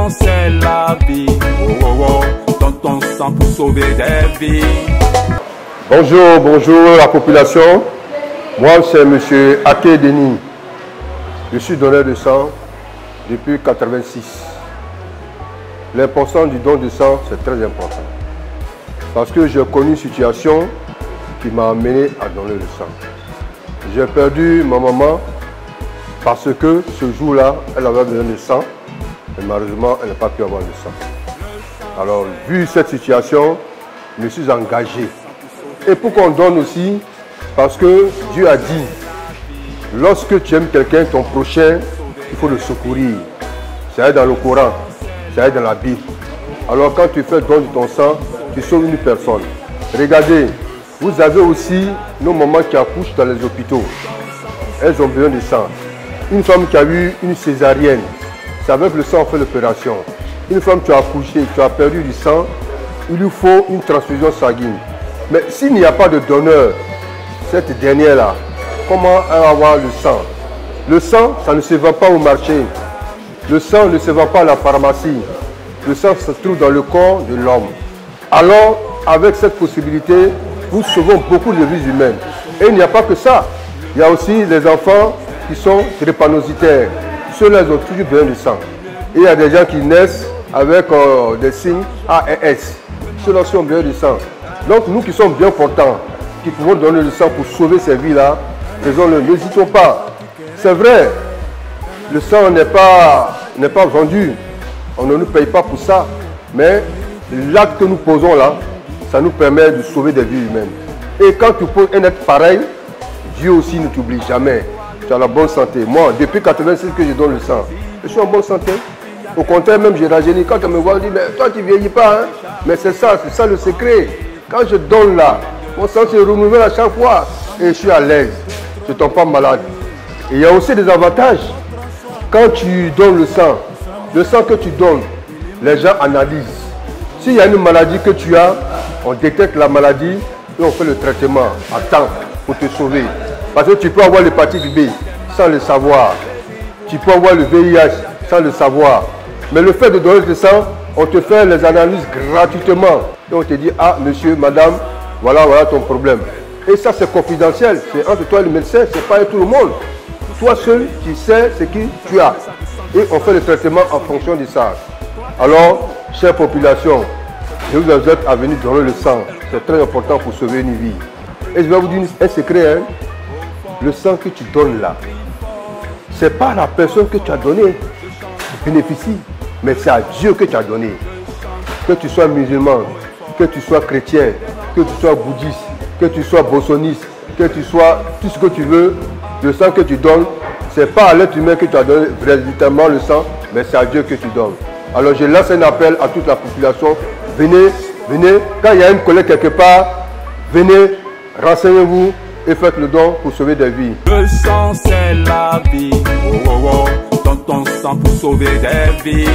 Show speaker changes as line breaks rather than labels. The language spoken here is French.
sang, c'est la vie. Oh, oh, oh. Donne ton sang pour sauver des vies.
Bonjour, bonjour la population. Moi, c'est M. Ake Denis. Je suis donneur de sang depuis 1986. L'importance du don de sang, c'est très important. Parce que j'ai connu une situation qui m'a amené à donner le sang. J'ai perdu ma maman parce que ce jour-là, elle avait besoin de sang. Et malheureusement, elle n'a pas pu avoir le sang. Alors, vu cette situation, je me suis engagé. Et pourquoi on donne aussi? Parce que Dieu a dit, lorsque tu aimes quelqu'un, ton prochain, il faut le secourir. Ça est dans le Coran, ça est dans la Bible. Alors quand tu fais don de ton sang, tu sauves une personne. Regardez, vous avez aussi nos mamans qui accouchent dans les hôpitaux. Elles ont besoin de sang. Une femme qui a eu une césarienne, c'est avec le sang on fait l'opération. Une femme qui a accouché, tu as perdu du sang, il lui faut une transfusion sanguine. Mais s'il n'y a pas de donneur, cette dernière-là, comment elle va avoir le sang? Le sang, ça ne se vend pas au marché. Le sang ne se vend pas à la pharmacie. Le sang se trouve dans le corps de l'homme. Alors, avec cette possibilité, nous sauvons beaucoup de vies humaines. Et il n'y a pas que ça. Il y a aussi les enfants qui sont drépanocytaires. Ceux-là, ils ont toujours besoin de sang. Et il y a des gens qui naissent avec des signes A et S. Ceux-là ont besoin de sang. Donc, nous qui sommes bien portants, qui pouvons donner le sang pour sauver ces vies-là, faisons-le, n'hésitons pas. C'est vrai, le sang n'est pas vendu, on ne nous paye pas pour ça, mais l'acte que nous posons là, ça nous permet de sauver des vies humaines. Et quand tu poses un acte pareil, Dieu aussi ne t'oublie jamais. Tu as la bonne santé. Moi, depuis 1986 que je donne le sang, je suis en bonne santé. Au contraire, même j'ai rajeuni. Quand on me voit, on dit, mais toi tu ne vieillis pas. Hein? Mais c'est ça le secret. Quand je donne là, mon sang se renouvelle à chaque fois et je suis à l'aise. Je ne tombe pas malade. Et il y a aussi des avantages. Quand tu donnes le sang que tu donnes, les gens analysent. S'il y a une maladie que tu as, on détecte la maladie et on fait le traitement à temps pour te sauver. Parce que tu peux avoir l'hépatite B sans le savoir. Tu peux avoir le VIH sans le savoir. Mais le fait de donner le sang, on te fait les analyses gratuitement. Et on te dit, ah monsieur, madame, voilà ton problème. Et ça c'est confidentiel, c'est entre toi et le médecin, c'est pas avec tout le monde. Toi seul, tu sais ce que tu as. Et on fait le traitement en fonction de ça. Alors, chère population, je vous invite à venir donner le sang. C'est très important pour sauver une vie. Et je vais vous dire un secret, hein. Le sang que tu donnes là, c'est pas la personne que tu as donnée qui bénéficie, mais c'est à Dieu que tu as donné. Que tu sois musulman, que tu sois chrétien, que tu sois bouddhiste, que tu sois bossoniste, que tu sois tout ce que tu veux, le sang que tu donnes, ce n'est pas à l'être humain que tu as donné véritablement le sang, mais c'est à Dieu que tu donnes. Alors je lance un appel à toute la population, venez, quand il y a une collecte quelque part, venez, renseignez-vous et faites le don pour sauver des vies.
Le sang, c'est la vie. Oh, oh, oh. Donne ton sang pour sauver des vies.